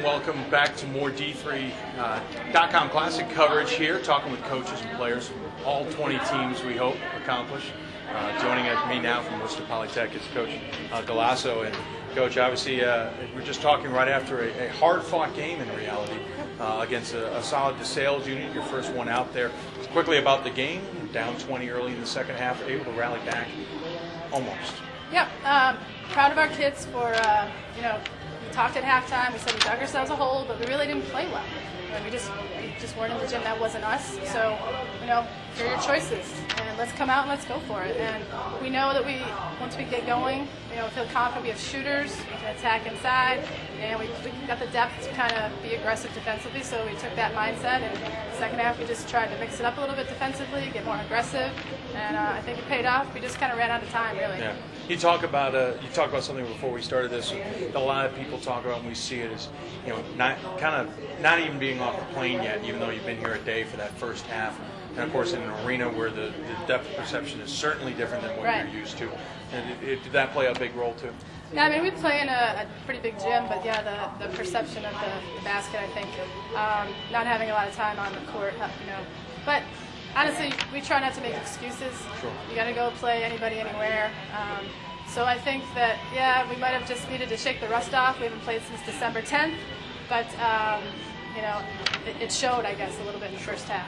welcome back to more D3.com Classic coverage here, talking with coaches and players, all 20 teams we hope accomplish. Joining me now from Worcester Polytech is Coach Galasso. And Coach, obviously we're just talking right after a hard-fought game in reality against a solid DeSales unit, your first one out there. Quickly about the game, down 20 early in the second half, able to rally back almost. Yeah, proud of our kids for, we talked at halftime, we said we dug ourselves a hole, but we really didn't play well. We just weren't in the gym. That wasn't us. So, here are your choices, and let's come out and let's go for it. And we know that once we get going, feel confident. We have shooters, we can attack inside, and we got the depth to kind of be aggressive defensively. So we took that mindset, and the second half we just tried to mix it up a little bit defensively, get more aggressive, and I think it paid off. We just kind of ran out of time, really. Yeah. You talk about something before we started this. A lot of people talk about, and we see it as not even being off the plane yet, even though you've been here a day for that first half. And of course, in an arena where the depth perception is certainly different than what you're used to. And did that play a big role too? Yeah, I mean, we play in a pretty big gym, but yeah, the perception of the basket, I think, not having a lot of time on the court, But honestly, we try not to make excuses. Sure. You got to go play anybody, anywhere. So I think that, we might have just needed to shake the rust off. We haven't played since December 10th, but it showed, I guess, a little bit in the first half.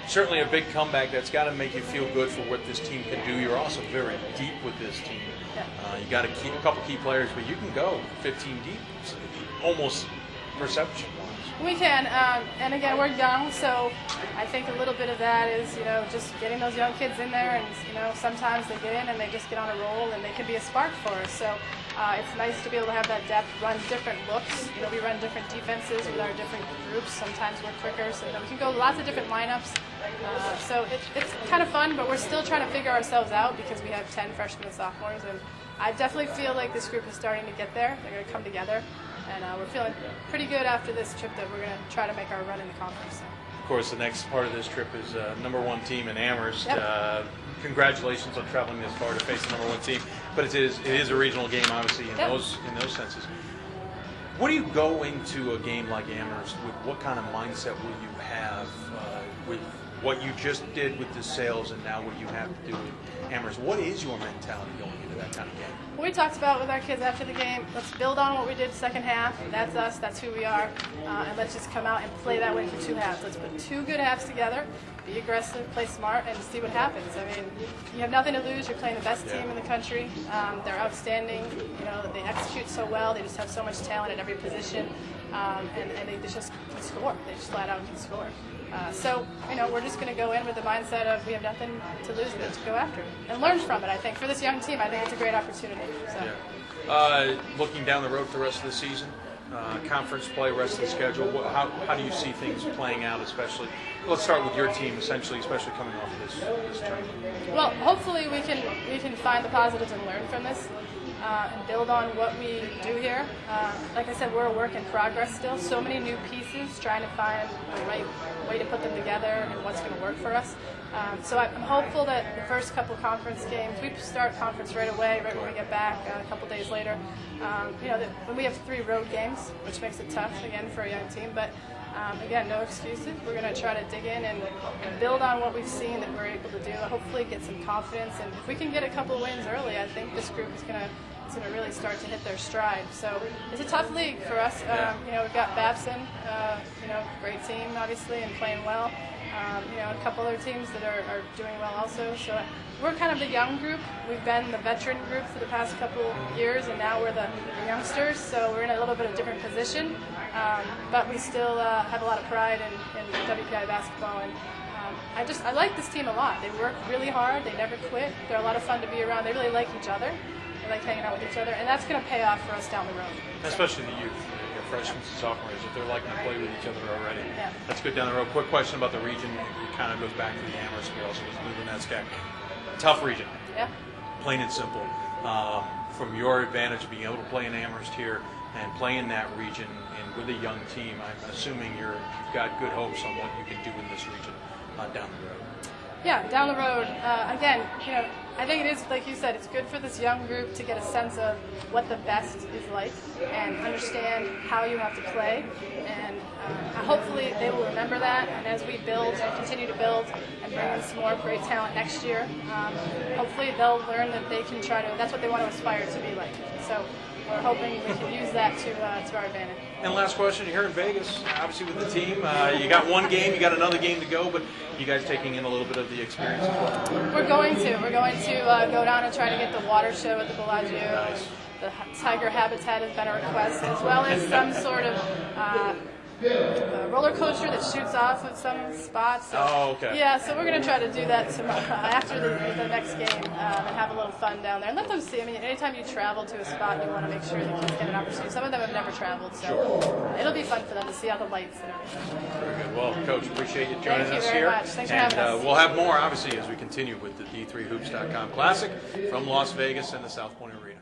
Certainly a big comeback. That's got to make you feel good for what this team can do. You're also very deep with this team. Yeah. You got to keep a couple key players, but you can go 15 deep, almost perception-wise. We can, and again, we're young, so I think a little bit of that is, just getting those young kids in there, and, sometimes they get in and they just get on a roll, and they can be a spark for us. So it's nice to be able to have that depth, run different looks. We run different defenses with our different groups. Sometimes we're quicker, so we can go lots of different lineups. So it's kind of fun, but we're still trying to figure ourselves out because we have 10 freshmen and sophomores, and I definitely feel like this group is starting to get there. They're going to come together. And we're feeling pretty good after this trip that we're going to try to make our run in the conference. Of course, the next part of this trip is #1 team in Amherst. Yep. Congratulations on traveling this far to face the #1 team. But it is a regional game, obviously, in those senses. What do you go into a game like Amherst with? What kind of mindset will you have with what you just did with DeSales and now what you have to do with Amherst? What is your mentality going into that kind of game? We talked about with our kids after the game, let's build on what we did second half. That's us, that's who we are, and let's just come out and play that way for 2 halves. Let's put 2 good halves together, be aggressive, play smart, and see what happens. I mean, you have nothing to lose. You're playing the best team in the country. They're outstanding. They execute so well. They just have so much talent at every position, and they just can score. They just flat out can score. So, we're just going to go in with the mindset of we have nothing to lose but to go after it and learn from it. I think for this young team, I think it's a great opportunity. So. Yeah. Looking down the road for the rest of the season, conference play, rest of the schedule, how do you see things playing out, especially? Let's start with your team, especially coming off of this tournament. Well, hopefully we can find the positives and learn from this. And build on what we do here. Like I said, we're a work in progress still. So many new pieces, trying to find the right way to put them together and what's going to work for us. So I'm hopeful that the first couple conference games, we start conference right away, right when we get back, a couple days later. When we have 3 road games, which makes it tough, again, for a young team. But again, no excuses. We're going to try to dig in and build on what we've seen that we're able to do. Hopefully get some confidence. And if we can get a couple wins early, I think this group is going to really start to hit their stride. So it's a tough league for us. We've got Babson, great team, obviously, and playing well. A couple other teams that are doing well also. So we're kind of the young group. We've been the veteran group for the past couple years, and now we're the youngsters. So we're in a little bit of different position. But we still have a lot of pride in WPI basketball. And I like this team a lot. They work really hard. They never quit. They're a lot of fun to be around. They really like each other. They like hanging out with each other, and that's going to pay off for us down the road. Especially the youth, your freshmen and sophomores, if they're liking to play with each other already. Yeah. That's good down the road. Quick question about the region. It kind of goes back to the Amherst. We also was moving that guy. Tough region. Yeah. Plain and simple. From your advantage of being able to play in Amherst here and play in that region and with a young team, I'm assuming you've got good hopes on what you can do in this region down the road. Yeah, down the road. Again, I think it is, like you said, it's good for this young group to get a sense of what the best is like and understand how you have to play. And hopefully they will remember that. And as we build and continue to build and bring in some more great talent next year, hopefully they'll learn that they can try to, that's what they want to aspire to be like. So we're hoping we can use that to our advantage. And last question, you're here in Vegas, obviously with the team. You got one game, you got another game to go, but you guys taking in a little bit of the experience as well? We're going to go down and try to get the water show at the Bellagio. Nice. The tiger habitat has been a request, as well as some sort of roller coaster that shoots off at some spots. So, oh, okay. Yeah, so we're going to try to do that tomorrow after the next game and have a little fun down there. And let them see. I mean, anytime you travel to a spot, you want to make sure that kids get an opportunity. Some of them have never traveled, so it'll be fun for them to see all the lights and everything. Very good. Well, Coach, appreciate you joining us very here. much. Thanks for having us. We'll have more, obviously, as we continue with the D3Hoops.com Classic from Las Vegas and the South Point Arena.